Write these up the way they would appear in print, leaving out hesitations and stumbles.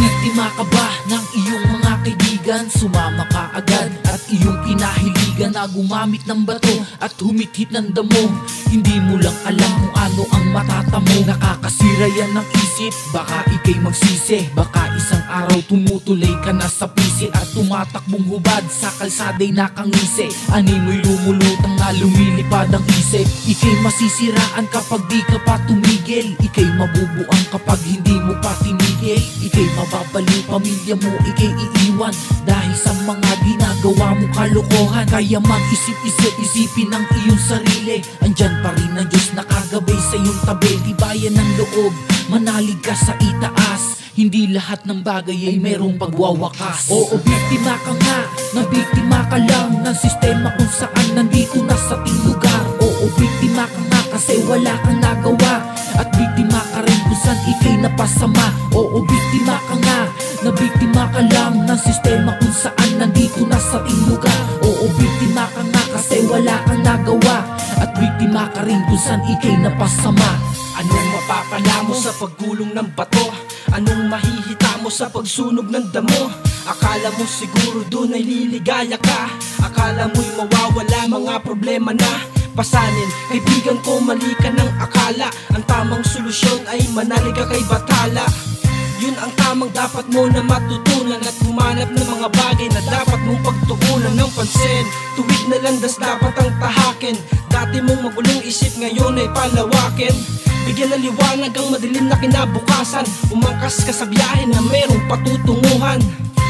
biktima ka ba ng iyong mga kaibigan? Sumama ka agad at iyong kinahiligan na gumamit ng bato at humithit ng damo. Hindi mo lang alam kung ano ang matatamo. Nakakasira yan ng isip, baka ikay magsisi. Baka isang araw tumutulay ka na sa pisi at tumatakbong hubad sa kalsada'y nakangisi. Ani mo'y lumulutang na lumilipad ang isip. Ikay masisiraan kapag di ka pa tumigil. Ikay mabubuang kapag hindi mo pa tinigil. Ikay mababaliw, pamilya mo ikay iiwan dahil sa mga ginagawa mo kalokohan. Kaya mag-isip-isip, isipin ang iyong sarili. Andyan pa rin ang Diyos nakagabay sa iyong tabi. Tibayan ng loob, manalig ka sa itaas. Hindi lahat ng bagay ay merong pagwawakas. Oo, biktima ka nga, na biktima ka lang ng sistema kung saan nandito na sa ating lugar. Oo, biktima ka nga kasi wala kang nagawa. At biktima ka rin kung saan ikay napasama. Oo, biktima ka nga, na biktima ka lang ng sistema kung saan nandito na sa ating lugar. Oo, biktima ka nga kasi wala kang nagawa. At biktima ka rin kung saan ikay napasama. Anong mapapala mo sa paggulong ng bato? Anong mahihita mo sa pagsunog ng damo? Akala mo siguro doon ay liligaya ka. Akala mo'y mawawala mga problema na pasanin. Kaibigan ko, mali ka ng akala. Ang tamang solusyon ay manalig ka kay batala. Yun ang tamang dapat mo na matutunan. At humanap ng mga bagay na dapat mong pagtuunan ng pansin. Tuwid na lang das dapat ang tahakin. Dati mong magulong isip, ngayon ay palawakin. Bigyan ng liwanag ang madilim na kinabukasan. Umangkas ka sa biyahe na merong patutunguhan.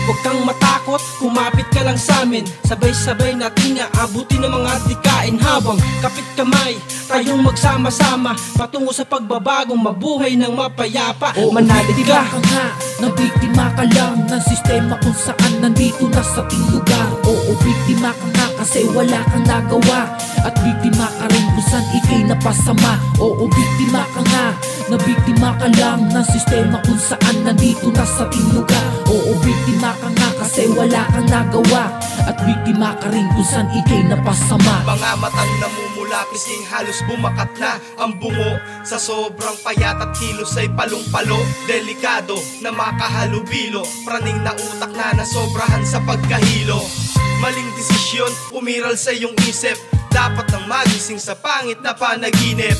Huwag kang matakot, kumapit ka lang sa amin. Sabay-sabay natin nga abutin ng mga dikain. Habang kapit kamay, tayong magsama-sama patungo sa pagbabagong mabuhay ng mapayapa. Manalig ka Mga matang namumula, pising halos bumakat na ang bungo. Sa sobrang payat at kilos ay palong-palo. Delikado na makahalubilo. Praning na utak na nasobrahan sa pagkahilo. Maling desisyon, umiral sa iyong isip. Dapat nang magising sa pangit na panaginip.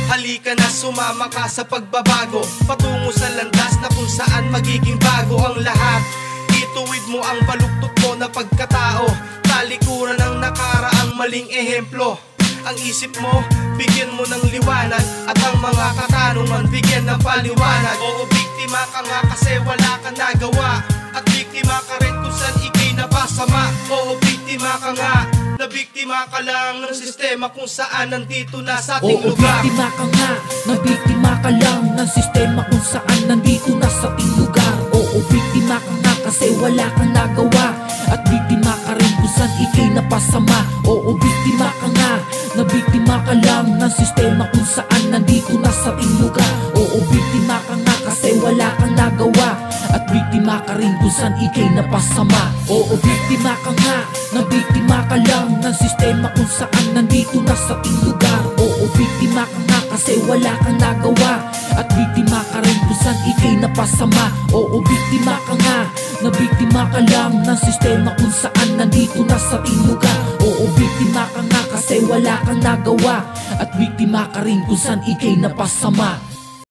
Halika na, sumama ka sa pagbabago. Patungo sa landas na kung saan magiging bago ang lahat. Ituwid mo ang baluktot mo na pagkatao. Talikuran ng nakaraang maling ehemplo. Ang isip mo, bigyan mo ng liwanag. At ang mga katanungan, bigyan ng paliwanag. Oo, biktima ka nga kasi wala kang nagawa. At biktima ka rin kung saan ikay napasama. Oo, biktima ka nga, na biktima ka lang ng sistema kung saan nandito na sa ating lugar. Oo, biktima ka nga, na biktima ka lang ng sistema kung saan nandito na sa ating lugar. Oo, biktima ka nga kasi wala kang nagawa. At biktima ka rin kung saan ikay napasama. Oo, biktima ka nga, na biktima ka lang ng sistema kung saan nandito na sa ating lugar. Oo, biktima ka nga kasi wala kang nagawa. At biktima ka rin kung saan ikay napasama. Oo, biktima ka nga, na biktima ka lang ng sistema kung saan nandito na sa ating lugar. Oo, biktima ka nga kasi wala kang nagawa. At biktima ka rin kung saan ikay napasama. Oo, biktima ka nga, na biktima ka lang ng sistema kung saan nandito na sa ating lugar. Oo, biktima ka nga kasi wala kang nagawa. At biktima ka rin kung saan ikay napasama.